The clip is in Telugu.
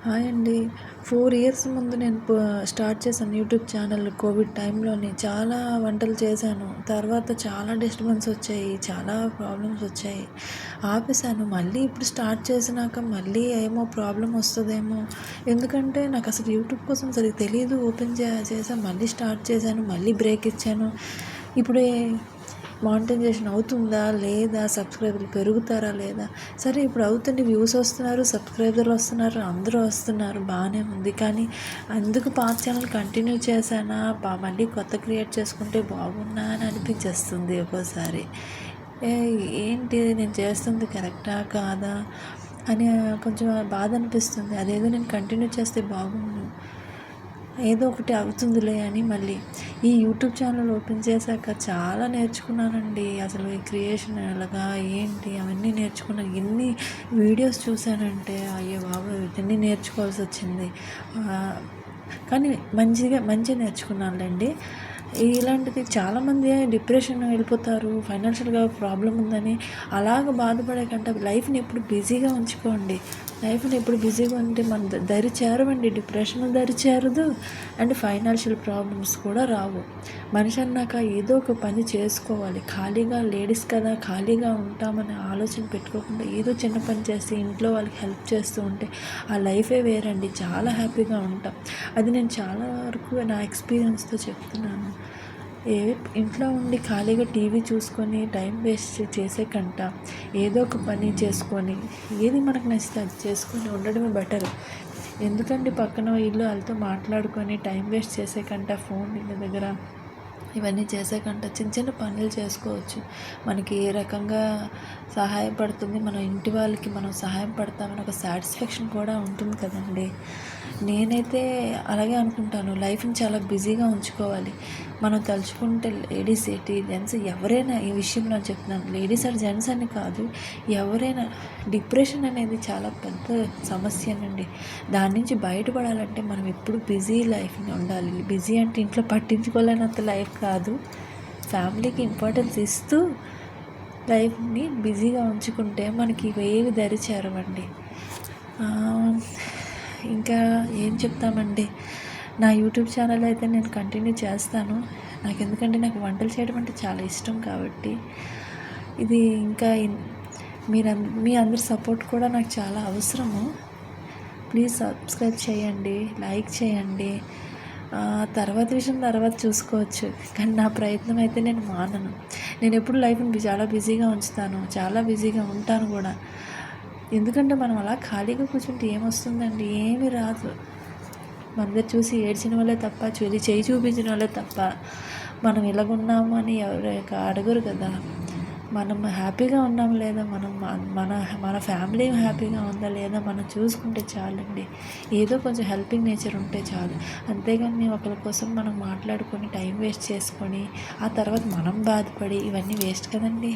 హాయ్ అండి. 4 ఇయర్స్ ముందు నేను స్టార్ట్ చేశాను యూట్యూబ్ ఛానల్ కోవిడ్ టైంలోని. చాలా వంటలు చేశాను. తర్వాత చాలా డిస్టర్బెన్స్ వచ్చాయి. చాలా ప్రాబ్లమ్స్ వచ్చాయి. ఆపేసాను. మళ్ళీ ఇప్పుడు స్టార్ట్ చేసినాక మళ్ళీ ఏమో ప్రాబ్లమ్ వస్తదేమో. ఎందుకంటే నాకసలు యూట్యూబ్ కోసం సరిగ్గా తెలీదు. ఓపెన్ చేశా. మళ్ళీ స్టార్ట్ చేశాను. మళ్ళీ బ్రేక్ ఇచ్చాను. ఇప్పుడే మానిటైజేషన్ అవుతుందా లేదా, సబ్స్క్రైబర్లు పెరుగుతారా లేదా, సరే ఇప్పుడు అవుతుంది, వ్యూస్ వస్తున్నారు, సబ్స్క్రైబర్లు వస్తున్నారు, అందరూ వస్తున్నారు, బాగానే ఉంది. కానీ అందుకు పాత ఛానల్ కంటిన్యూ చేశానా, మళ్ళీ కొత్త క్రియేట్ చేసుకుంటే బాగున్నా అని అనిపించేస్తుంది ఒక్కోసారి. ఏంటి నేను చేస్తుంది కరెక్టా కాదా అని కొంచెం బాధ అనిపిస్తుంది. అదేదో నేను కంటిన్యూ చేస్తే బాగుండు, ఏదో ఒకటి అవుతుందిలే అని మళ్ళీ ఈ యూట్యూబ్ ఛానల్ ఓపెన్ చేశాక చాలా నేర్చుకున్నానండి. అసలు ఈ క్రియేషన్ ఎలాగా ఏంటి అవన్నీ నేర్చుకున్నాను. ఎన్ని వీడియోస్ చూశానంటే అయ్యో బాబోయ్ ఇవన్నీ నేర్చుకోవాల్సి వచ్చింది. కానీ మంచిగా నేర్చుకున్నానులేండి. ఇలాంటిది చాలామంది డిప్రెషన్ వెళ్ళిపోతారు, ఫైనాన్షియల్గా ప్రాబ్లం ఉందని అలాగ బాధపడే కంటే లైఫ్ని ఎప్పుడు బిజీగా ఉంచుకోండి. లైఫ్ని ఎప్పుడు బిజీగా ఉంటే మన దరి చేరవండి, డిప్రెషన్ దరి చేరదు, అండ్ ఫైనాన్షియల్ ప్రాబ్లమ్స్ కూడా రావు. మనిషి అన్నాక ఏదో ఒక పని చేసుకోవాలి. ఖాళీగా లేడీస్ కదా ఖాళీగా ఉంటామని ఆలోచన పెట్టుకోకుండా ఏదో చిన్న పని చేసి ఇంట్లో వాళ్ళకి హెల్ప్ చేస్తూ ఉంటే ఆ లైఫే వేరండి. చాలా హ్యాపీగా ఉంటాం. అది నేను చాలా వరకు నా ఎక్స్పీరియన్స్తో చెప్తున్నాను. ఇంట్లో ఉండి ఖాళీగా టీవీ చూసుకొని టైం వేస్ట్ చేసే కంట ఏదో ఒక పని చేసుకొని ఏది మనకు నచ్చితే అది చేసుకొని ఉండడమే బెటర్. ఎందుకంటే పక్కన ఇల్లు వాళ్ళతో మాట్లాడుకొని టైం వేస్ట్ చేసే కంట ఫోన్ ఇళ్ళ దగ్గర ఇవన్నీ చేసే కంటే చిన్న చిన్న పనులు చేసుకోవచ్చు. మనకి ఏ రకంగా సహాయపడుతుంది, మన ఇంటి వాళ్ళకి మనం సహాయం పడతామని ఒక సాటిస్ఫాక్షన్ కూడా ఉంటుంది కదండి. నేనైతే అలాగే అనుకుంటాను. లైఫ్ని చాలా బిజీగా ఉంచుకోవాలి. మనం తలుచుకుంటే లేడీస్ ఏంటి జెంట్స్ ఎవరైనా, ఈ విషయంలో చెప్తున్నాను, లేడీస్ ఆర్ జెంట్స్ అని కాదు, ఎవరైనా డిప్రెషన్ అనేది చాలా పెద్ద సమస్యనండి. దాని నుంచి బయటపడాలంటే మనం ఎప్పుడు బిజీ లైఫ్ని ఉండాలి. బిజీ అంటే ఇంట్లో పట్టించుకోలేనంత లైఫ్ కాదు, ఫ్యామిలీకి ఇంపార్టెన్స్ ఇస్తూ లైఫ్ని బిజీగా ఉంచుకుంటే మనకి ఏవి దరి చేరవండి. ఇంకా ఏం చెప్తామండి, నా యూట్యూబ్ ఛానల్ అయితే నేను కంటిన్యూ చేస్తాను. ఎందుకంటే నాకు వంటలు చేయడం అంటే చాలా ఇష్టం కాబట్టి. ఇది ఇంకా మీ అందరి సపోర్ట్ కూడా నాకు చాలా అవసరము. ప్లీజ్ సబ్స్క్రైబ్ చేయండి, లైక్ చేయండి. తర్వాత విషయం తర్వాత చూసుకోవచ్చు, కానీ నా ప్రయత్నం అయితే నేను మానను. నేను ఎప్పుడు లైఫ్ని చాలా బిజీగా ఉంచుతాను, చాలా బిజీగా ఉంటాను కూడా. ఎందుకంటే మనం అలా ఖాళీగా కూర్చుంటే ఏమొస్తుందండి, ఏమీ రాదు. మన చూసి ఏడ్చిన వాళ్ళే తప్ప, చేయి చూపించిన వాళ్ళే తప్ప మనం ఇలాగున్నాము అని ఎవరు అడగరు కదా. మనం హ్యాపీగా ఉన్నాం లేదా, మన ఫ్యామిలీ హ్యాపీగా ఉందా లేదా మనం చూసుకుంటే చాలండి. ఏదో కొంచెం హెల్పింగ్ నేచర్ ఉంటే చాలు. అంతేగాని ఒకరి కోసం మనం మాట్లాడుకొని టైం వేస్ట్ చేసుకొని ఆ తర్వాత మనం బాధపడి ఇవన్నీ వేస్ట్ కదండి.